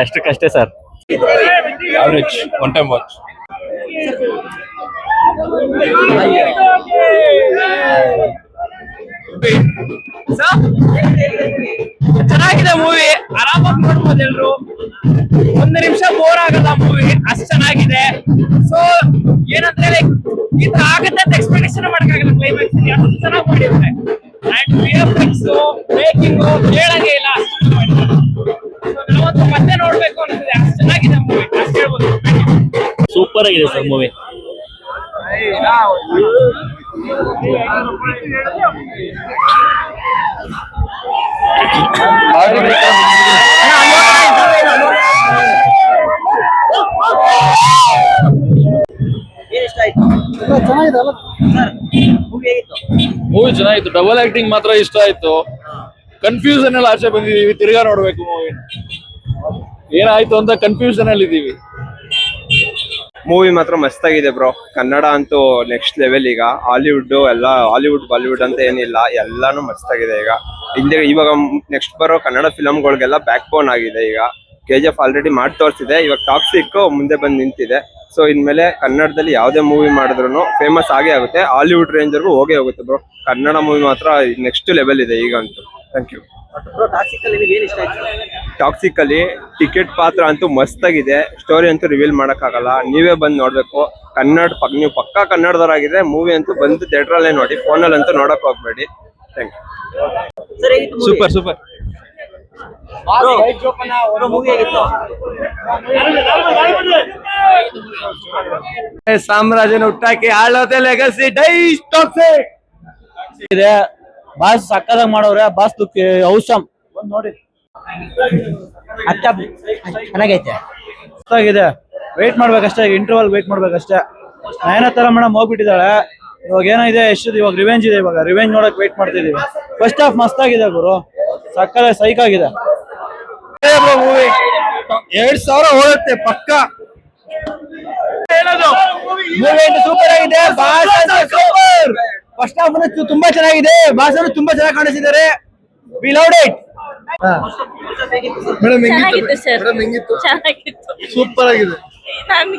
ಅಷ್ಟಕ್ಕಷ್ಟೇ sir. Average, one time watch. ಚೆನ್ನಾಗಿದೆ movie, ಆರಾಮಾಗಿ ನೋಡ್ಬೋದು ಎಲ್ರು. ಒಂದು ನಿಮಿಷ ಬೋರ್ ಆಗಲ್ಲ ಮೂವಿ, ಅಷ್ಟು ಚೆನ್ನಾಗಿದೆ. ಸೊ ಏನಂದ್ರೆ ಲೈಕ್ ಈ ತರ ಆಗುತ್ತೆ ಅಂತ ಎಕ್ಸ್ಪೆಕ್ಟೇಷನ್ ಮಾಡಕ್ಕಾಗಲ್ಲ. ಕ್ಲೈಮ್ಯಾಕ್ಸ್ ಅಷ್ಟು ಚೆನ್ನಾಗಿ ಮಾಡಿದ್ದಾರೆ. ಅಂಡ್ ವಿಎಫ್ಎಕ್ಸ್ ಮೇಕಿಂಗ್ ಹೇಳಂಗೆ ಇಲ್ಲ, ಅಷ್ಟು ಮಾಡಿದ್ದಾರೆ. ನಾವಂತೂ ಮತ್ತೆ ನೋಡ್ಬೇಕು ಅನ್ಸುತ್ತೆ, ಅಷ್ಟು ಚೆನ್ನಾಗಿದೆ ಮೂವಿ, ಅಷ್ಟು ಹೇಳ್ಬೋದು. ಸೂಪರ್ ಆಗಿದೆ ಸರ್ ಮೂವಿ. ಮೂವಿ ಚೆನ್ನಾಗಿತ್ತು, ಡಬಲ್ ಆಕ್ಟಿಂಗ್ ಮಾತ್ರ ಇಷ್ಟ ಆಯ್ತು. ಕನ್ಫ್ಯೂಷನ್ ಅಲ್ಲಿ ಆಚೆ ಬಂದಿದೀವಿ, ತಿರ್ಗಾ ನೋಡ್ಬೇಕು ಮೂವಿ. ಏನಾಯ್ತು ಅಂತ ಕನ್ಫ್ಯೂಷನ್ ಅಲ್ಲಿ ಇದೀವಿ. ಮೂವಿ ಮಾತ್ರ ಮಸ್ತಾಗಿದೆ ಬ್ರೋ. ಕನ್ನಡ ಅಂತೂ ನೆಕ್ಸ್ಟ್ ಲೆವೆಲ್. ಈಗ ಹಾಲಿವುಡ್ ಎಲ್ಲ ಹಾಲಿವುಡ್ ಬಾಲಿವುಡ್ ಅಂತ ಏನಿಲ್ಲ, ಎಲ್ಲಾನು ಮಸ್ತಾಗಿದೆ. ಇವಾಗ ನೆಕ್ಸ್ಟ್ ಬರೋ ಕನ್ನಡ ಫಿಲಮ್ಗಳಿಗೆಲ್ಲ ಬ್ಯಾಕ್ ಬೋನ್ ಆಗಿದೆ. ಈಗ KGF ಆಲ್ರೆಡಿ ಮಾಡಿ ತೋರಿಸಿದೆ, ಇವಾಗ ಟಾಕ್ಸಿಕ್ ಮುಂದೆ ಬಂದು ನಿಂತಿದೆ. ಸೊ ಇನ್ಮೇಲೆ ಕನ್ನಡದಲ್ಲಿ ಯಾವುದೇ ಮೂವಿ ಮಾಡಿದ್ರು ಫೇಮಸ್ ಆಗೇ ಆಗುತ್ತೆ, ಹಾಲಿವುಡ್ ರೇಂಜರ್ಗೂ ಹೋಗೇ ಹೋಗುತ್ತೆ ಬ್ರೋ. ಕನ್ನಡ ಮೂವಿ ಮಾತ್ರ ನೆಕ್ಸ್ಟ್ ಲೆವೆಲ್ ಇದೆ ಈಗ ಅಂತೂ. Thank you. ಟಾಕ್ಸಿಕ್ ಅಲ್ಲಿ ಟಿಕೆಟ್ ಪಾತ್ರ ಅಂತೂ ಮಸ್ತಾಗಿದೆ. ಸ್ಟೋರಿ ಅಂತೂ ರಿವೀಲ್ ಮಾಡಕ್ಕಾಗಲ್ಲ, ನೀವೇ ಬಂದು ನೋಡ್ಬೇಕು. ನೀವು ಪಕ್ಕಾ ಕನ್ನಡದವರಾಗಿದ್ರೆ ಮೂವಿ ಅಂತೂ ಬಂದು ಥಿಯೇಟ್ರಲ್ಲೇ ನೋಡಿ, ಫೋನಲ್ಲಿ ಅಂತೂ ನೋಡಕ್ ಹೋಗ್ಬೇಡಿ. Thank you. Super super. ಸಾಮ್ರಾಜ್ಯನ ಹುಟ್ಟಾಕಿ ಆಳೋದೆ ಲೆಗಸಿ ಡೈಸ್ ಟಾಕ್ಸಿಕ್ ಇದೆ. ಬಾಸ್ ಸಕ್ಕದಾಗಿ ಮಾಡೋರೆ. ಬಾಸ್ ಔಷಮ್ ನೋಡಿ, ಚೆನ್ನಾಗೈತೆ, ಮಸ್ತಾಗಿದೆ. ವೇಟ್ ಮಾಡ್ಬೇಕಷ್ಟೇ, ಇಂಟರ್ವಲ್ ವೇಟ್ ಮಾಡ್ಬೇಕಷ್ಟೇ. ನಯನತಾರ ಮೇಡಮ್ ಹೋಗ್ಬಿಟ್ಟಿದ್ದಾಳೆ. ಇವಾಗ ಏನಿದೆ, ಎಷ್ಟು ಇವಾಗ ರಿವೆಂಜ್ ಇದೆ. ಇವಾಗ ರಿವೆಂಜ್ ನೋಡಕ್ ವೇಟ್ ಮಾಡ್ತಿದೀವಿ. ಫಸ್ಟ್ ಹಾಫ್ ಮಸ್ತಾಗಿದೆ ಗುರು, ಸಕ್ಕದ ಸೈಕ್ ಆಗಿದೆ ಮೂವಿ. 2000 ಹೋಗುತ್ತೆ ಪಕ್ಕ. ಸೂಪರ್ ಆಗಿದೆ. ಫಸ್ಟ್ ಹಾಫ್ ತುಂಬಾ ಚೆನ್ನಾಗಿದೆ. ಬಾಸರು ತುಂಬಾ ಚೆನ್ನಾಗಿ ಕಾಣಿಸಿದ್ದಾರೆ. We loved it. ಮೇಡಮ್ ಚೆನ್ನಾಗಿತ್ತು ಸರ್, ಚೆನ್ನಾಗಿತ್ತು, ಸೂಪರ್ ಆಗಿದೆ. ನಾನು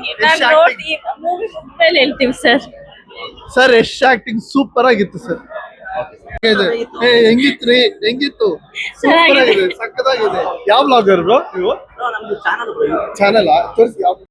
ನೋಡಿ ಮೂವಿ ಮೇಲೆ ಹೇಳ್ತೀವಿ sir. Sir Yash acting super ಆಗಿತ್ತು ಸರ್. ಹೆಂಗಿತ್ತು ಸೂಪರ್ ಆಗಿದೆ, ಸಕ್ಕದಾಗಿದೆ. ಯಾವ ಬ್ಲಾಗರ್ ಬ್ರೋ ನೀವು? ಚಾನಲ್ ತೋರಿಸಿ.